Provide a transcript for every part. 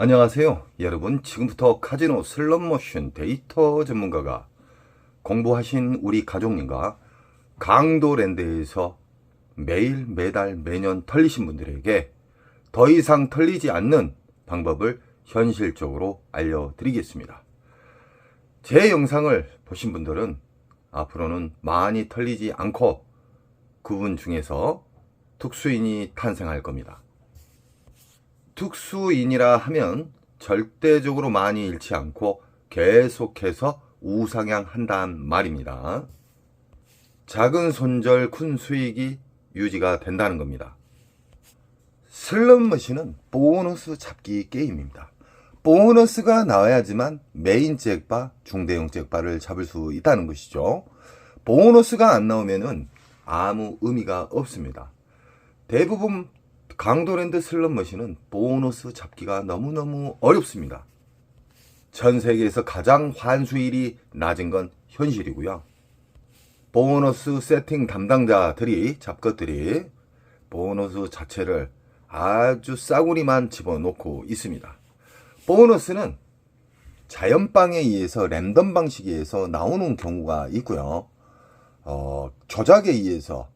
안녕하세요. 여러분, 지금부터 카지노 슬롯머신 데이터 전문가가 공부하신 우리 가족님과 강도랜드에서 매일 매달 매년 털리신 분들에게 더 이상 털리지 않는 방법을 현실적으로 알려드리겠습니다. 제 영상을 보신 분들은 앞으로는 많이 털리지 않고 그분 중에서 특수인이 탄생할 겁니다. 특수인이라 하면 절대적으로 많이 잃지 않고 계속해서 우상향한단 말입니다. 작은 손절 큰 수익이 유지가 된다는 겁니다. 슬롯머신은 보너스 잡기 게임입니다. 보너스가 나와야지만 메인 잭바, 중대형 잭바를 잡을 수 있다는 것이죠. 보너스가 안 나오면은 아무 의미가 없습니다. 대부분 강도랜드 슬롯머신은 보너스 잡기가 너무너무 어렵습니다. 전 세계에서 가장 환수율이 낮은 건 현실이고요. 보너스 세팅 담당자들이, 잡것들이 보너스 자체를 아주 싸구리만 집어넣고 있습니다. 보너스는 자연방에 의해서 랜덤 방식에 의해서 나오는 경우가 있고요. 조작에 의해서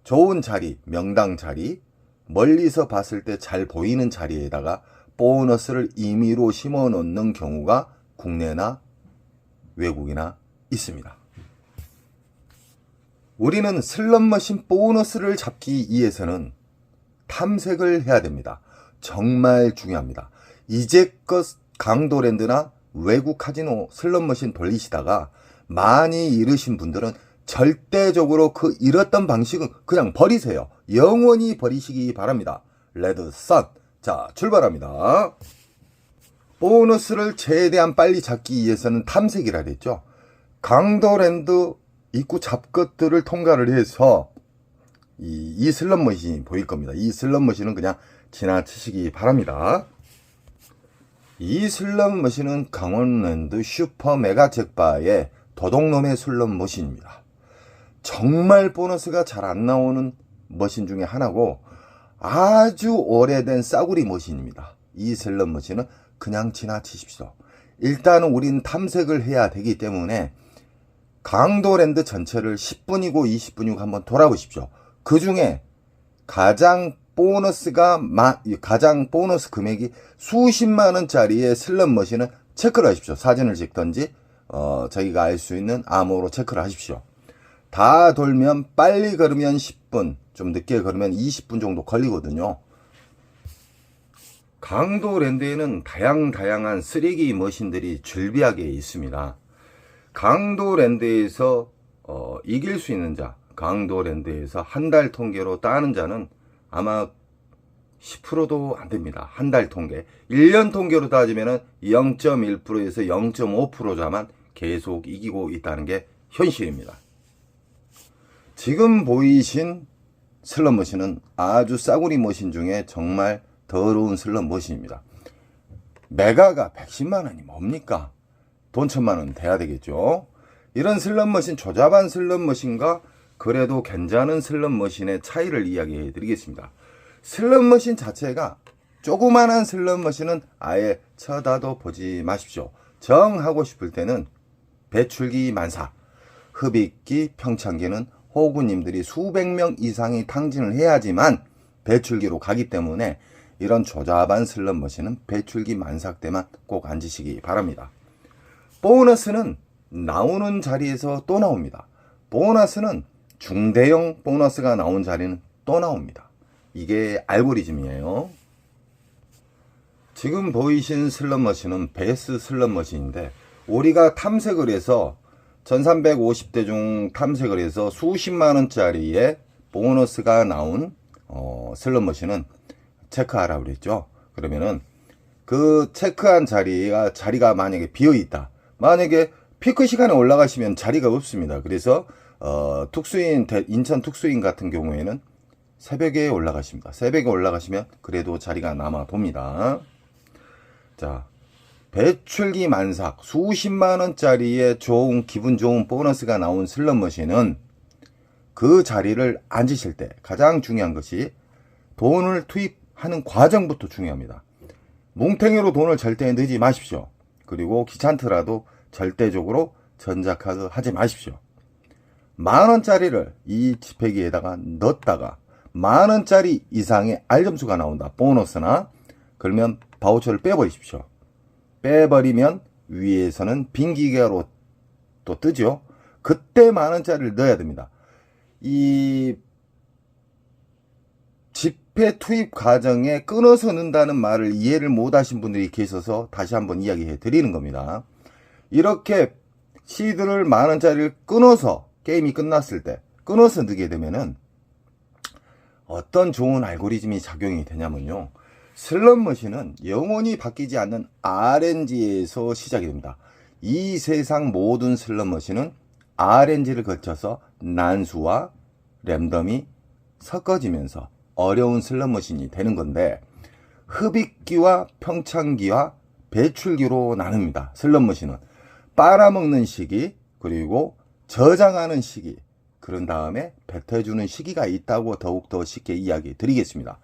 좋은 자리, 명당 자리, 멀리서 봤을 때 잘 보이는 자리에다가 보너스를 임의로 심어 놓는 경우가 국내나 외국이나 있습니다. 우리는 슬롯머신 보너스를 잡기 위해서는 탐색을 해야 됩니다. 정말 중요합니다. 이제껏 강도랜드나 외국 카지노 슬롯머신 돌리시다가 많이 잃으신 분들은 절대적으로 그 잃었던 방식은 그냥 버리세요. 영원히 버리시기 바랍니다. 레드선. 자, 출발합니다. 보너스를 최대한 빨리 잡기 위해서는 탐색이라 그랬죠. 강도랜드 입구 잡것들을 통과를 해서 이 슬롯머신이 보일 겁니다. 이 슬롯머신은 그냥 지나치시기 바랍니다. 이 슬롯머신은 강원랜드 슈퍼 메가 잭바의 도둑놈의 슬롯머신입니다. 정말 보너스가 잘 안 나오는 머신 중에 하나고 아주 오래된 싸구리 머신입니다. 이 슬롯머신은 그냥 지나치십시오. 일단은 우린 탐색을 해야 되기 때문에 강도랜드 전체를 10분이고 20분이고 한번 돌아보십시오. 그 중에 가장 보너스 금액이 수십만 원짜리의 슬롯머신은 체크를 하십시오. 사진을 찍던지 저희가 알 수 있는 암호로 체크를 하십시오. 다 돌면 빨리 걸으면 10분, 좀 늦게 걸으면 20분 정도 걸리거든요. 강도랜드에는 다양한 쓰레기 머신들이 줄비하게 있습니다. 강도랜드에서 이길 수 있는 자, 강도랜드에서 한 달 통계로 따는 자는 아마 10%도 안 됩니다. 한 달 통계. 1년 통계로 따지면 0.1%에서 0.5%자만 계속 이기고 있다는 게 현실입니다. 지금 보이신 슬롯머신은 아주 싸구리 머신 중에 정말 더러운 슬롯머신입니다. 메가가 110만 원이 뭡니까? 돈 1000만 원 돼야 되겠죠. 이런 슬롯머신, 조잡한 슬롯머신과 그래도 괜찮은 슬롯머신의 차이를 이야기해 드리겠습니다. 슬롯머신 자체가 조그만한 슬롯머신은 아예 쳐다도 보지 마십시오. 정하고 싶을 때는 배출기 만사, 흡입기, 평창기는 호구님들이 수백 명 이상이 탕진을 해야지만 배출기로 가기 때문에 이런 조잡한 슬롯머신은 배출기 만삭 때만 꼭 앉으시기 바랍니다. 보너스는 나오는 자리에서 또 나옵니다. 보너스는 중대형 보너스가 나온 자리는 또 나옵니다. 이게 알고리즘이에요. 지금 보이신 슬롯머신은 베스 슬롯머신인데 우리가 탐색을 해서 1350대 중 탐색을 해서 수십만 원짜리의 보너스가 나온 슬롯머신은 체크하라고 그랬죠. 그러면은 그 체크한 자리가 만약에 비어 있다. 만약에 피크 시간에 올라가시면 자리가 없습니다. 그래서 인천 특수인 같은 경우에는 새벽에 올라가십니다. 새벽에 올라가시면 그래도 자리가 남아 돕니다. 자, 배출기 만삭 수십만 원짜리의 기분 좋은 보너스가 나온 슬롯머신은 그 자리를 앉으실 때 가장 중요한 것이 돈을 투입하는 과정부터 중요합니다. 뭉탱이로 돈을 절대 넣지 마십시오. 그리고 귀찮더라도 절대적으로 전자카드 하지 마십시오. 10,000원짜리를 이 지폐기에다가 넣었다가 10,000원짜리 이상의 알점수가 나온다. 보너스나. 그러면 바우처를 빼버리십시오. 빼버리면 위에서는 빈 기계로 또 뜨죠. 그때 10,000원짜리를 넣어야 됩니다. 이 지폐 투입 과정에 끊어서 넣는다는 말을 이해를 못 하신 분들이 계셔서 다시 한번 이야기해 드리는 겁니다. 이렇게 시드를 10,000원짜리를 끊어서 게임이 끝났을 때 끊어서 넣게 되면은 어떤 좋은 알고리즘이 작용이 되냐면요. 슬롯머신은 영원히 바뀌지 않는 RNG에서 시작이 됩니다. 이 세상 모든 슬롯머신은 RNG를 거쳐서 난수와 랜덤이 섞어지면서 어려운 슬롯머신이 되는 건데, 흡입기와 평창기와 배출기로 나눕니다. 슬롯머신은 빨아먹는 시기, 그리고 저장하는 시기, 그런 다음에 뱉어주는 시기가 있다고 더욱더 쉽게 이야기 드리겠습니다.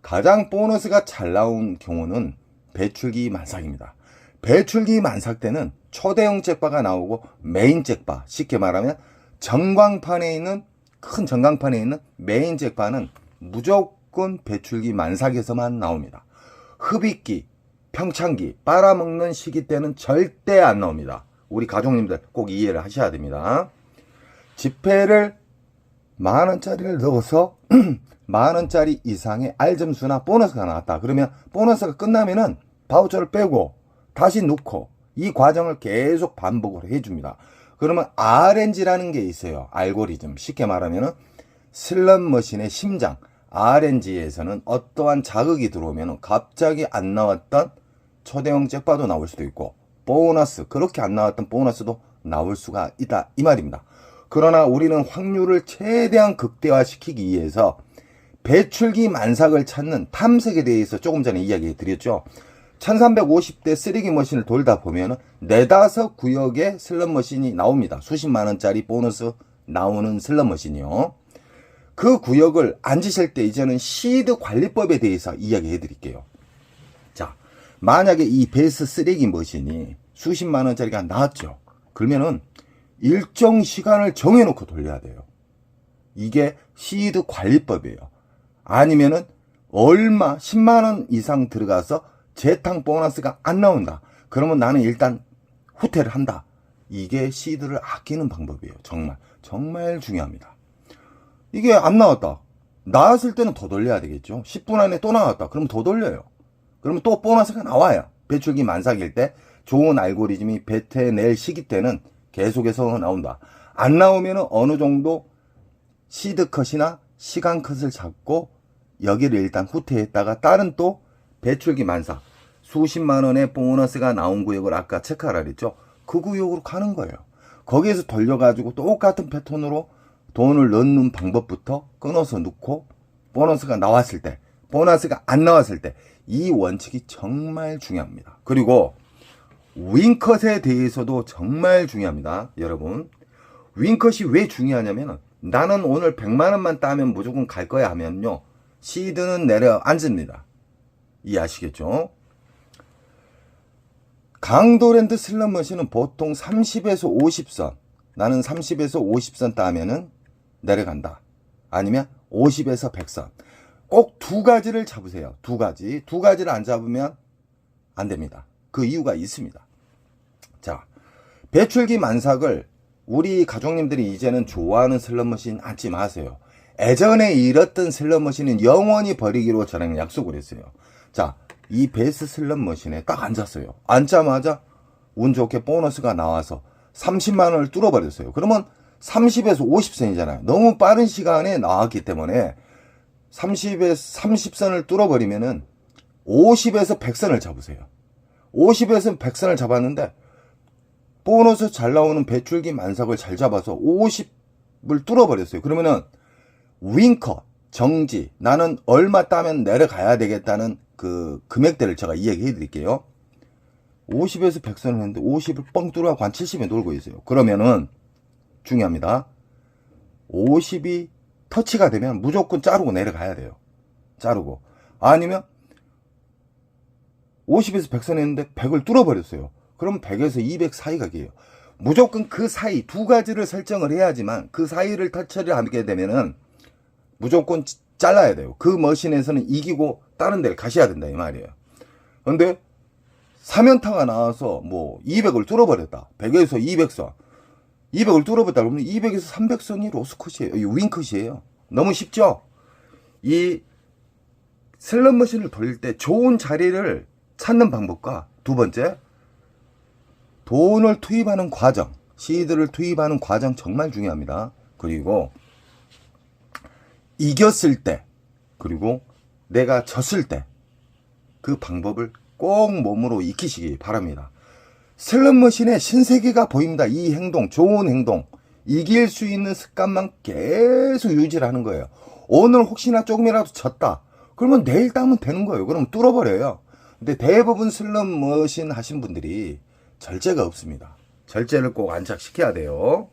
가장 보너스가 잘 나온 경우는 배출기 만삭입니다. 배출기 만삭 때는 초대형 잭바가 나오고 메인 잭바, 쉽게 말하면 전광판에 있는 큰 전광판에 있는 메인 잭바는 무조건 배출기 만삭에서만 나옵니다. 흡입기, 평창기, 빨아먹는 시기 때는 절대 안 나옵니다. 우리 가족님들 꼭 이해를 하셔야 됩니다. 지폐를 10,000원짜리를 넣어서 10,000원짜리 이상의 알점수나 보너스가 나왔다. 그러면 보너스가 끝나면은 바우처를 빼고 다시 넣고 이 과정을 계속 반복을 해줍니다. 그러면 RNG라는 게 있어요. 알고리즘. 쉽게 말하면은 슬롯머신의 심장. RNG에서는 어떠한 자극이 들어오면 갑자기 안 나왔던 초대형 잭바도 나올 수도 있고, 보너스, 그렇게 안 나왔던 보너스도 나올 수가 있다, 이 말입니다. 그러나 우리는 확률을 최대한 극대화시키기 위해서 배출기 만삭을 찾는 탐색에 대해서 조금 전에 이야기 드렸죠. 1350대 쓰레기 머신을 돌다 보면 4-5 구역의 슬롯머신이 나옵니다. 수십만원짜리 보너스 나오는 슬롯머신이요. 그 구역을 앉으실 때 이제는 시드 관리법에 대해서 이야기해 드릴게요. 자, 만약에 이 베이스 쓰레기 머신이 수십만원짜리가 나왔죠. 그러면은 일정 시간을 정해놓고 돌려야 돼요. 이게 시드 관리법이에요. 아니면은 얼마 10만원 이상 들어가서 재탕 보너스가 안 나온다. 그러면 나는 일단 후퇴를 한다. 이게 시드를 아끼는 방법이에요. 정말 중요합니다. 이게 안 나왔다. 나왔을 때는 더 돌려야 되겠죠. 10분 안에 또 나왔다. 그러면 더 돌려요. 그러면 또 보너스가 나와요. 배출기 만삭일 때 좋은 알고리즘이 뱉어낼 시기 때는 계속해서 나온다. 안 나오면 어느 정도 시드 컷이나 시간 컷을 잡고 여기를 일단 후퇴했다가 다른 또 배출기 만삭, 수십만원의 보너스가 나온 구역을 아까 체크하라 그랬죠. 그 구역으로 가는 거예요. 거기에서 돌려가지고 똑같은 패턴으로 돈을 넣는 방법부터 끊어서 넣고, 보너스가 나왔을 때, 보너스가 안 나왔을 때, 이 원칙이 정말 중요합니다. 그리고 윙컷에 대해서도 정말 중요합니다. 여러분, 윙컷이 왜 중요하냐면, 나는 오늘 100만원만 따면 무조건 갈 거야 하면요, 시드는 내려앉습니다. 이해하시겠죠? 강도랜드 슬롯머신은 보통 30에서 50선, 나는 30에서 50선 따면은 내려간다. 아니면 50에서 100선. 꼭 두 가지를 잡으세요. 두 가지를 안 잡으면 안 됩니다. 그 이유가 있습니다. 자, 배출기 만삭을 우리 가족님들이 이제는 좋아하는 슬롯머신 앉지 마세요. 예전에 잃었던 슬롯머신은 영원히 버리기로 저랑 약속을 했어요. 자, 이 베이스 슬롯머신에 딱 앉았어요. 앉자마자 운 좋게 보너스가 나와서 30만원을 뚫어버렸어요. 그러면 30에서 50선이잖아요. 너무 빠른 시간에 나왔기 때문에 30선을 뚫어버리면은 50에서 100선을 잡으세요. 50에서 100선을 잡았는데 보너스 잘 나오는 배출기 만삭을 잘 잡아서 50을 뚫어버렸어요. 그러면은 윙컷, 정지, 나는 얼마 따면 내려가야 되겠다는 그 금액대를 제가 이야기해 드릴게요. 50에서 100선을 했는데 50을 뻥 뚫어가고 한 70에 놀고 있어요. 그러면은 중요합니다. 50이 터치가 되면 무조건 자르고 내려가야 돼요. 자르고. 아니면 50에서 100선 했는데 100을 뚫어버렸어요. 그럼 100에서 200 사이가 돼요. 무조건 그 사이 두 가지를 설정을 해야지만 그 사이를 터치를 하게 되면은 무조건 잘라야 돼요. 그 머신에서는 이기고 다른 데를 가셔야 된다 이 말이에요. 근데 3연타가 나와서 뭐 200을 뚫어버렸다. 100에서 200선. 200을 뚫어버렸다. 그러면 200에서 300선이 로스컷이에요. 이 윙컷이에요. 너무 쉽죠? 이 슬롯 머신을 돌릴 때 좋은 자리를 찾는 방법과 두 번째, 돈을 투입하는 과정, 시드를 투입하는 과정 정말 중요합니다. 그리고 이겼을 때, 그리고 내가 졌을 때 그 방법을 꼭 몸으로 익히시기 바랍니다. 슬롯 머신의 신세계가 보입니다. 이 행동, 좋은 행동, 이길 수 있는 습관만 계속 유지를 하는 거예요. 오늘 혹시나 조금이라도 졌다. 그러면 내일 따면 되는 거예요. 그럼 뚫어버려요. 근데 대부분 슬롯 머신 하신 분들이 절제가 없습니다. 절제를 꼭 안착시켜야 돼요.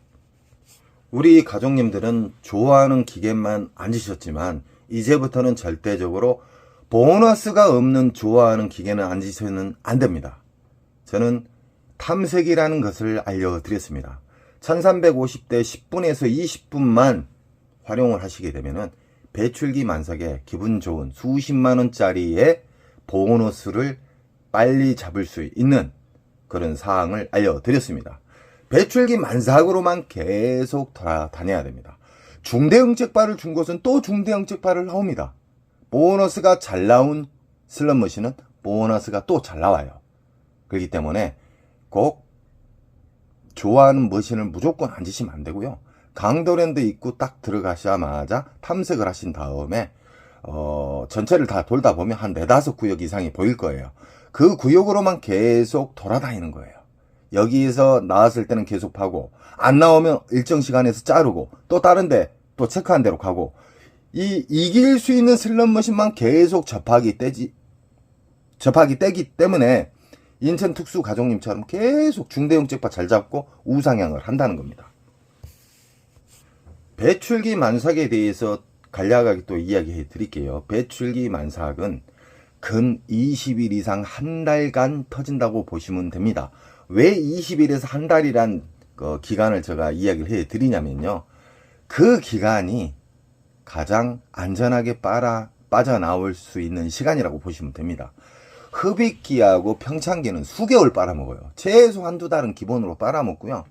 우리 가족님들은 좋아하는 기계만 앉으셨지만 이제부터는 절대적으로 보너스가 없는 좋아하는 기계는 앉으셔는 안 됩니다. 저는 탐색이라는 것을 알려드렸습니다. 1350대 10분에서 20분만 활용을 하시게 되면은 배출기 만삭에 기분 좋은 수십만원짜리의 보너스를 빨리 잡을 수 있는 그런 사항을 알려드렸습니다. 배출기 만삭으로만 계속 돌아다녀야 됩니다. 중대형 잭바를 준 곳은 또 중대형 잭바를 나옵니다. 보너스가 잘 나온 슬롯 머신은 보너스가 또 잘 나와요. 그렇기 때문에 꼭 좋아하는 머신을 무조건 앉으시면 안 되고요. 강도랜드 입구 딱 들어가자마자 탐색을 하신 다음에 전체를 다 돌다 보면 한 4-5구역 이상이 보일 거예요. 그 구역으로만 계속 돌아다니는 거예요. 여기에서 나왔을 때는 계속 파고, 안 나오면 일정 시간에서 자르고, 또 다른데 또 체크한 대로 가고, 이길 수 있는 슬롯 머신만 계속 접하기 떼기 때문에 인천 특수 가족님처럼 계속 중대형 잭팟 잘 잡고 우상향을 한다는 겁니다. 배출기 만삭에 대해서 간략하게 또 이야기해 드릴게요. 배출기 만삭은 근 20일 이상 한 달간 터진다고 보시면 됩니다. 왜 20일에서 한 달이란 기간을 제가 이야기를 해 드리냐면요. 그 기간이 가장 안전하게 빠져나올 수 있는 시간이라고 보시면 됩니다. 흡입기하고 평창기는 수개월 빨아먹어요. 최소 한두 달은 기본으로 빨아먹고요.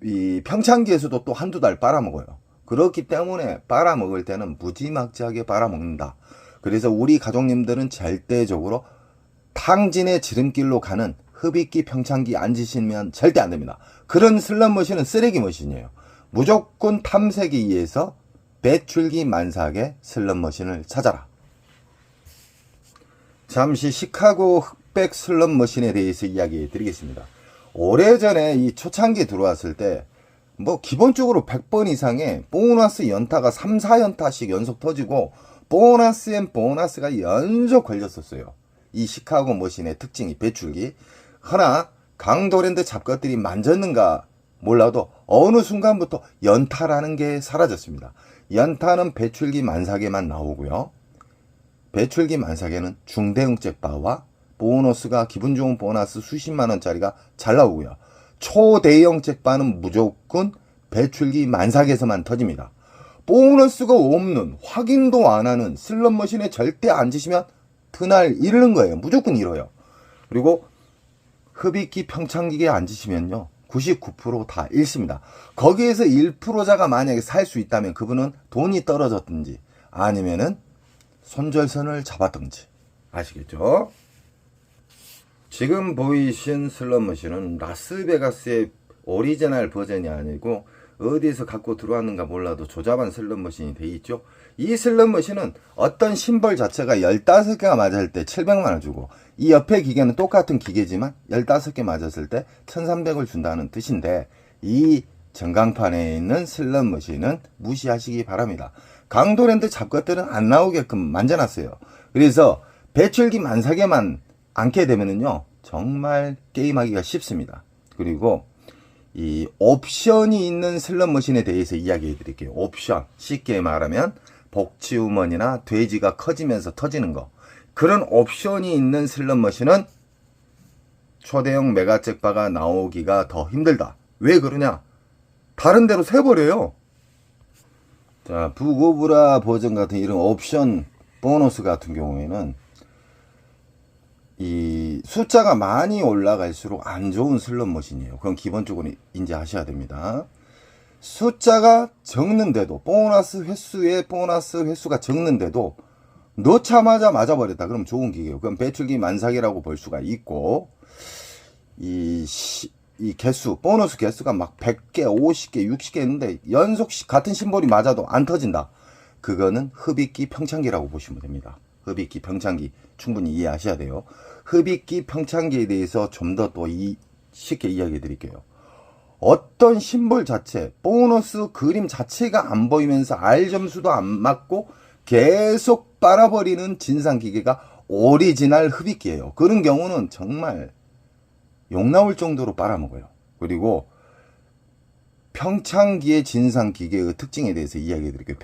이 평창기에서도 또 한두 달 빨아먹어요. 그렇기 때문에 빨아먹을 때는 무지막지하게 빨아먹는다. 그래서 우리 가족님들은 절대적으로 탕진의 지름길로 가는 흡입기 평창기 앉으시면 절대 안 됩니다. 그런 슬롯 머신은 쓰레기 머신이에요. 무조건 탐색에 의해서 배출기 만삭의 슬롯 머신을 찾아라. 잠시 시카고 흑백 슬롯 머신에 대해서 이야기해 드리겠습니다. 오래전에 이 초창기 들어왔을 때 뭐 기본적으로 100번 이상의 보너스 연타가 3, 4연타씩 연속 터지고 보너스 앤 보너스가 연속 걸렸었어요. 이 시카고 머신의 특징이 배출기. 하나 강도랜드 잡것들이 만졌는가 몰라도 어느 순간부터 연타라는 게 사라졌습니다. 연타는 배출기 만삭에만 나오고요. 배출기 만삭에는 중대형 잭바와 보너스가 기분 좋은 보너스 수십만원짜리가 잘 나오고요. 초대형 잭바는 무조건 배출기 만삭에서만 터집니다. 보너스가 없는, 확인도 안 하는 슬롯 머신에 절대 앉으시면 그날 잃는 거예요. 무조건 잃어요. 그리고 흡입기 평창기에 앉으시면요 99% 다 잃습니다. 거기에서 1%자가 만약에 살 수 있다면 그분은 돈이 떨어졌든지 아니면은 손절선을 잡았든지. 아시겠죠? 지금 보이신 슬롯 머신은 라스베가스의 오리지널 버전이 아니고 어디에서 갖고 들어왔는가 몰라도 조잡한 슬롯 머신이 돼 있죠. 이 슬롯 머신은 어떤 심벌 자체가 15개가 맞을 때 700만원 주고, 이 옆에 기계는 똑같은 기계지만 15개 맞았을 때 1300을 준다는 뜻인데, 이 전광판에 있는 슬롯 머신은 무시하시기 바랍니다. 강도랜드 잡것들은 안 나오게끔 만져놨어요. 그래서 배출기 만삭에만 앉게 되면은요 정말 게임하기가 쉽습니다. 그리고 이 옵션이 있는 슬롯 머신에 대해서 이야기해 드릴게요. 옵션, 쉽게 말하면 복치우먼이나 돼지가 커지면서 터지는 거, 그런 옵션이 있는 슬롯머신은 초대형 메가 잭바가 나오기가 더 힘들다. 왜 그러냐? 다른 데로 새버려요. 자, 부고브라 버전 같은 이런 옵션 보너스 같은 경우에는 이 숫자가 많이 올라갈수록 안 좋은 슬롯머신이에요. 그건 기본적으로 인지하셔야 됩니다. 숫자가 적는데도 보너스 횟수가 적는데도 넣자마자 맞아버렸다. 그럼 좋은 기계예요. 그럼 배출기 만삭이라고 볼 수가 있고, 이 개수, 보너스 개수가 막 100개, 50개, 60개 있는데 연속 같은 심볼이 맞아도 안 터진다. 그거는 흡입기 평창기라고 보시면 됩니다. 흡입기 평창기 충분히 이해하셔야 돼요. 흡입기 평창기에 대해서 좀 더 또 쉽게 이야기해 드릴게요. 어떤 심볼 자체, 보너스 그림 자체가 안 보이면서 R점수도 안 맞고 계속 빨아버리는 진상기계가 오리지널 흡입기예요. 그런 경우는 정말 욕 나올 정도로 빨아먹어요. 그리고 평창기의 진상기계의 특징에 대해서 이야기해 드릴게요.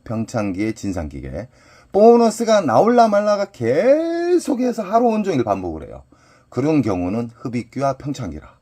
평창기의 진상기계. 보너스가 나올라 말라가 계속해서 하루 온종일 반복을 해요. 그런 경우는 흡입기와 평창기라.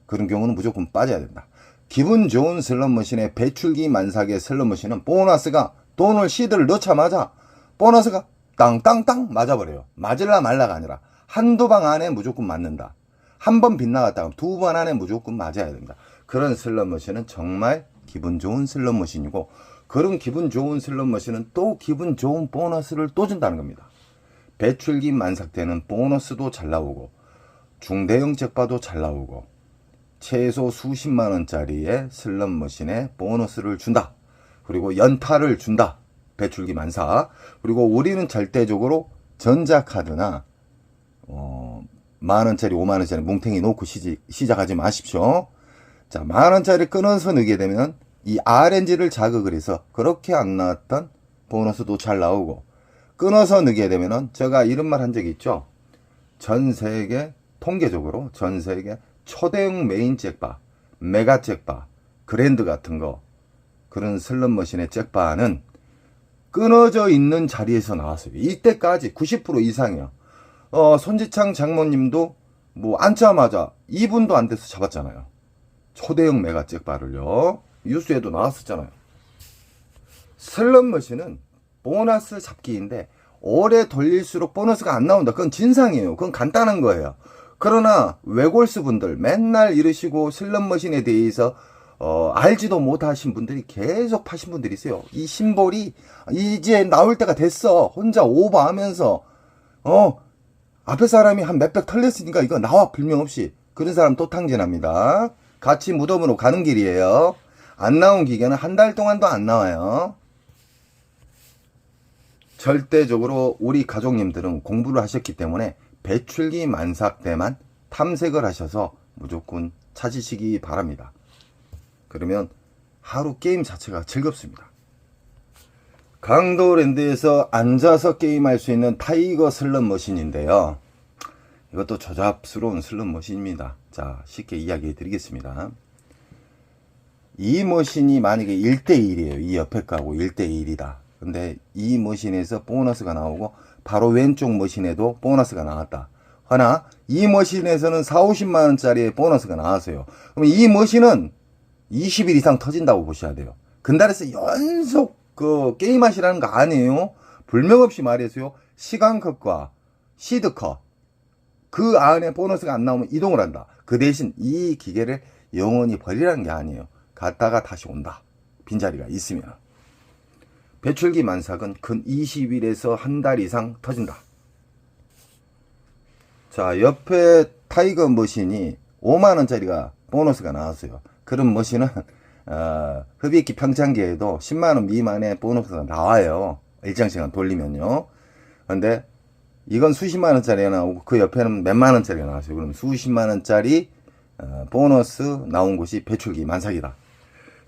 그런 경우는 무조건 빠져야 된다. 기분 좋은 슬롯머신의 배출기 만삭의 슬롯머신은 보너스가 돈을 시드를 넣자마자 보너스가 땅땅땅 맞아버려요. 맞을라 말라가 아니라 한두 방 안에 무조건 맞는다. 한 번 빗나갔다가 두 번 안에 무조건 맞아야 된다. 그런 슬롯머신은 정말 기분 좋은 슬롯머신이고, 그런 기분 좋은 슬롯머신은 또 기분 좋은 보너스를 또 준다는 겁니다. 배출기 만삭 때는 보너스도 잘 나오고 중대형 잭바도 잘 나오고 최소 수십만 원짜리의 슬롯머신에 보너스를 준다. 그리고 연타를 준다. 배출기 만삭. 그리고 우리는 절대적으로 전자카드나 만원짜리 5만원짜리 뭉탱이 놓고 시작하지 마십시오. 자, 만원짜리 끊어서 넣게 되면 이 RNG를 자극을 해서 그렇게 안 나왔던 보너스도 잘 나오고, 끊어서 넣게 되면은 제가 이런 말 한 적이 있죠. 전 세계 통계적으로 전 세계 초대형 메인 잭바, 메가 잭바, 그랜드 같은 거, 그런 슬롯머신의 잭바는 끊어져 있는 자리에서 나왔어요. 이때까지 90% 이상이요. 손지창 장모님도 뭐 앉자마자 2분도 안 돼서 잡았잖아요. 초대형 메가 잭바를요. 뉴스에도 나왔었잖아요. 슬롯머신은 보너스 잡기인데 오래 돌릴수록 보너스가 안 나온다. 그건 진상이에요. 그건 간단한 거예요. 그러나 외골수 분들 맨날 이러시고 슬롯머신에 대해서 알지도 못하신 분들이 계속 파신 분들이 있어요. 이 심볼이 이제 나올 때가 됐어. 혼자 오버하면서 앞에 사람이 한 몇백 털렸으니까 이거 나와 불명없이. 그런 사람 또 탕진합니다. 같이 무덤으로 가는 길이에요. 안 나온 기계는 한 달 동안도 안 나와요. 절대적으로 우리 가족님들은 공부를 하셨기 때문에 배출기 만삭 때만 탐색을 하셔서 무조건 찾으시기 바랍니다. 그러면 하루 게임 자체가 즐겁습니다. 강도랜드에서 앉아서 게임할 수 있는 타이거 슬롯머신인데요. 이것도 조잡스러운 슬롯머신입니다. 자, 쉽게 이야기해 드리겠습니다. 이 머신이 만약에 1대1이에요. 이 옆에 거하고 1대1이다. 근데 이 머신에서 보너스가 나오고 바로 왼쪽 머신에도 보너스가 나왔다. 하나 이 머신에서는 4, 50만 원짜리의 보너스가 나왔어요. 그럼 이 머신은 20일 이상 터진다고 보셔야 돼요. 근달에서 연속 게임하시라는 거 아니에요. 불명없이 말해서요. 시간컷과 시드컷 그 안에 보너스가 안 나오면 이동을 한다. 그 대신 이 기계를 영원히 버리라는 게 아니에요. 갔다가 다시 온다. 빈자리가 있으면. 배출기 만삭은 근 20일에서 한 달 이상 터진다. 자, 옆에 타이거 머신이 5만원짜리가 보너스가 나왔어요. 그런 머신은 흡입기 평창기에도 10만원 미만의 보너스가 나와요. 일정 시간 돌리면요. 근데 이건 수십만원짜리가 나오고 그 옆에는 몇만원짜리가 나왔어요. 그럼 수십만원짜리 보너스 나온 곳이 배출기 만삭이다.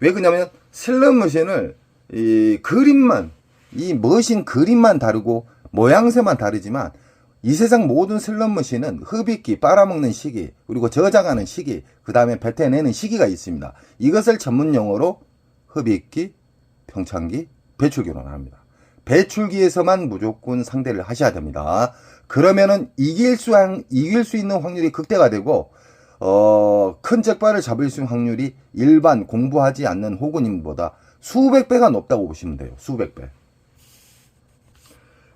왜 그러냐면 슬롯머신을 이 그림만, 이 머신 그림만 다르고 모양새만 다르지만 이 세상 모든 슬롯머신은 흡입기, 빨아먹는 시기, 그리고 저장하는 시기, 그 다음에 뱉어내는 시기가 있습니다. 이것을 전문 용어로 흡입기, 평창기, 배출기로 합니다. 배출기에서만 무조건 상대를 하셔야 됩니다. 그러면은 이길 수 있는 확률이 극대가 되고 큰 잭바를 잡을 수 있는 확률이 일반 공부하지 않는 호구님보다 수백 배가 높다고 보시면 돼요. 수백 배.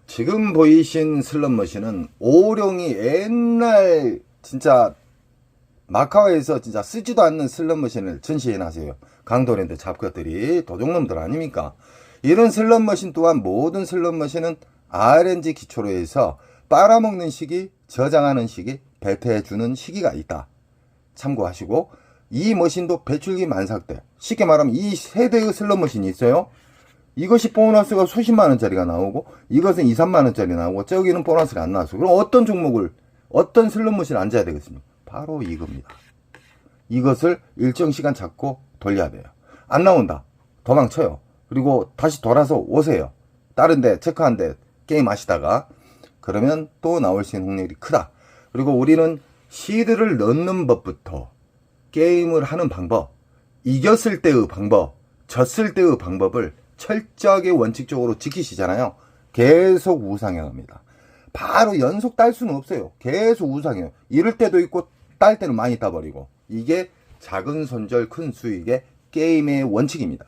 지금 보이신 슬롯머신은 오룡이 옛날 진짜 마카오에서 진짜 쓰지도 않는 슬롯머신을 전시해놨어요. 강도랜드 잡것들이 도둑놈들 아닙니까? 이런 슬롯머신 또한 모든 슬롯머신은 RNG 기초로 해서 빨아먹는 시기, 저장하는 시기, 배태해주는 시기가 있다. 참고하시고 이 머신도 배출기 만삭대, 쉽게 말하면 이 세대의 슬롯머신이 있어요. 이것이 보너스가 수십만원짜리가 나오고 이것은 2, 3만원짜리 나오고 저기는 보너스가 안 나왔어. 그럼 어떤 종목을 어떤 슬롯머신을 앉아야 되겠습니까? 바로 이겁니다. 이것을 일정 시간 잡고 돌려야 돼요. 안 나온다. 도망쳐요. 그리고 다시 돌아서 오세요. 다른 데 체크한 데 게임 하시다가 그러면 또 나올 수 있는 확률이 크다. 그리고 우리는 시드를 넣는 법부터 게임을 하는 방법, 이겼을 때의 방법, 졌을 때의 방법을 철저하게 원칙적으로 지키시잖아요. 계속 우상향합니다. 바로 연속 딸 수는 없어요. 계속 우상향. 이럴 때도 있고 딸 때는 많이 따버리고. 이게 작은 손절 큰 수익의 게임의 원칙입니다.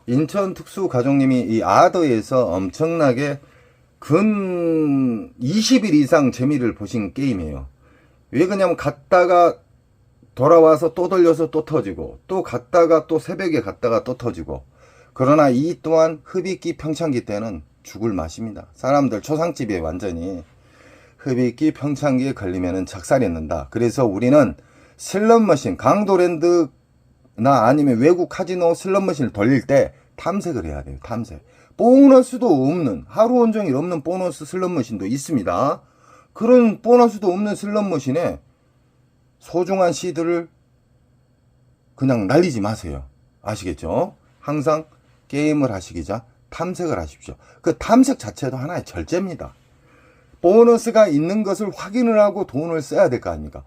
인천 특수가족님이 이 아더에서 엄청나게 근 20일 이상 재미를 보신 게임이에요. 왜 그러냐면 갔다가 돌아와서 또 돌려서 또 터지고 또 갔다가 또 새벽에 갔다가 또 터지고. 그러나 이 또한 흡입기 평창기 때는 죽을 맛입니다. 사람들 초상집에 완전히 흡입기 평창기에 걸리면은 작살이 난다. 그래서 우리는 슬롯머신 강도랜드나 아니면 외국 카지노 슬롯머신을 돌릴 때 탐색을 해야 돼요. 탐색. 보너스도 없는, 하루 온종일 없는 보너스 슬롯머신도 있습니다. 그런 보너스도 없는 슬롯머신에 소중한 시드를 그냥 날리지 마세요. 아시겠죠? 항상 게임을 하시기 전 탐색을 하십시오. 그 탐색 자체도 하나의 절제입니다. 보너스가 있는 것을 확인을 하고 돈을 써야 될 거 아닙니까?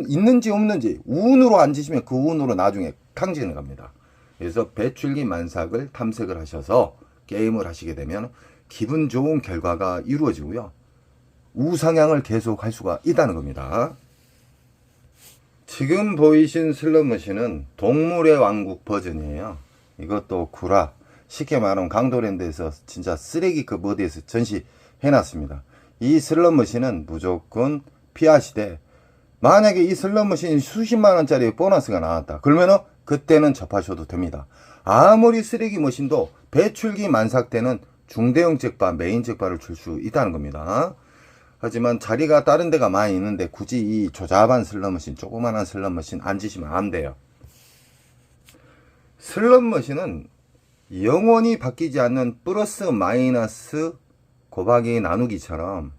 있는지 없는지 운으로 앉으시면 그 운으로 나중에 탕진을 갑니다. 그래서 배출기 만삭을 탐색을 하셔서 게임을 하시게 되면 기분 좋은 결과가 이루어지고요. 우상향을 계속 할 수가 있다는 겁니다. 지금 보이신 슬롯머신은 동물의 왕국 버전이에요. 이것도 구라. 쉽게 말하면 강도랜드에서 진짜 쓰레기급 어디에서 전시해놨습니다. 이 슬롯머신은 무조건 피하시되 만약에 이 슬롯머신이 수십만원짜리 보너스가 나왔다. 그러면은 그때는 접하셔도 됩니다. 아무리 쓰레기 머신도 배출기 만삭 때는 중대형 잭바, 메인 잭바를 줄 수 있다는 겁니다. 하지만 자리가 다른 데가 많이 있는데 굳이 이 조잡한 슬롯머신, 조그만한 슬롯머신 앉으시면 안 돼요. 슬롯머신은 영원히 바뀌지 않는 플러스 마이너스 곱하기 나누기처럼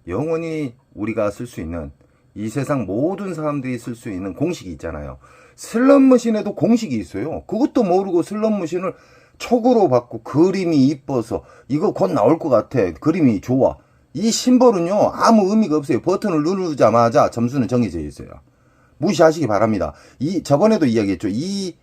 영원히 우리가 쓸 수 있는 이 세상 모든 사람들이 쓸 수 있는 공식이 있잖아요. 슬롯머신에도 공식이 있어요. 그것도 모르고 슬롯머신을 촉으로 받고 그림이 이뻐서 이거 곧 나올 것 같아. 그림이 좋아. 이 심볼은요 아무 의미가 없어요. 버튼을 누르자마자 점수는 정해져 있어요. 무시하시기 바랍니다. 저번에도 이야기했죠. 이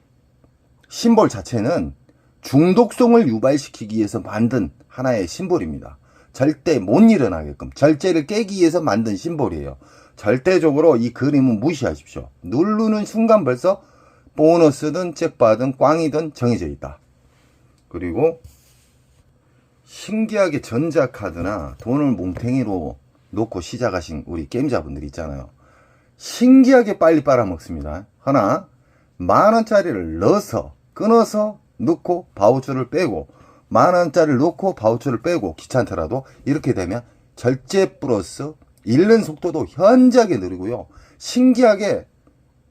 심볼 자체는 중독성을 유발시키기 위해서 만든 하나의 심볼입니다. 절대 못 일어나게끔 절제를 깨기 위해서 만든 심볼이에요. 절대적으로 이 그림은 무시하십시오. 누르는 순간 벌써 보너스든 잭바든 꽝이든 정해져 있다. 그리고 신기하게 전자카드나 돈을 몽탱이로 놓고 시작하신 우리 게임자분들 있잖아요. 신기하게 빨리 빨아먹습니다. 하나, 만원짜리를 넣어서 끊어서 넣고 바우처를 빼고 만원짜리를 넣고 바우처를 빼고 귀찮더라도 이렇게 되면 절제 플러스 잃는 속도도 현저하게 느리고요. 신기하게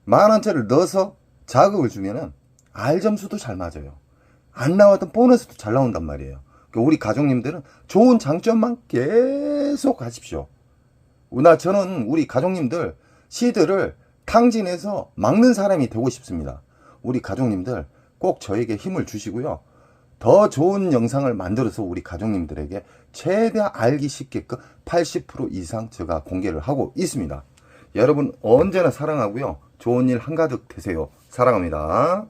만원짜리를 넣어서 자극을 주면은 알점수도 잘 맞아요. 안 나왔던 보너스도 잘 나온단 말이에요. 우리 가족님들은 좋은 장점만 계속 하십시오. 저는 우리 가족님들 시드를 탕진해서 막는 사람이 되고 싶습니다. 우리 가족님들 꼭 저에게 힘을 주시고요. 더 좋은 영상을 만들어서 우리 가족님들에게 최대한 알기 쉽게끔 80% 이상 제가 공개를 하고 있습니다. 여러분 언제나 사랑하고요. 좋은 일 한가득 되세요. 사랑합니다.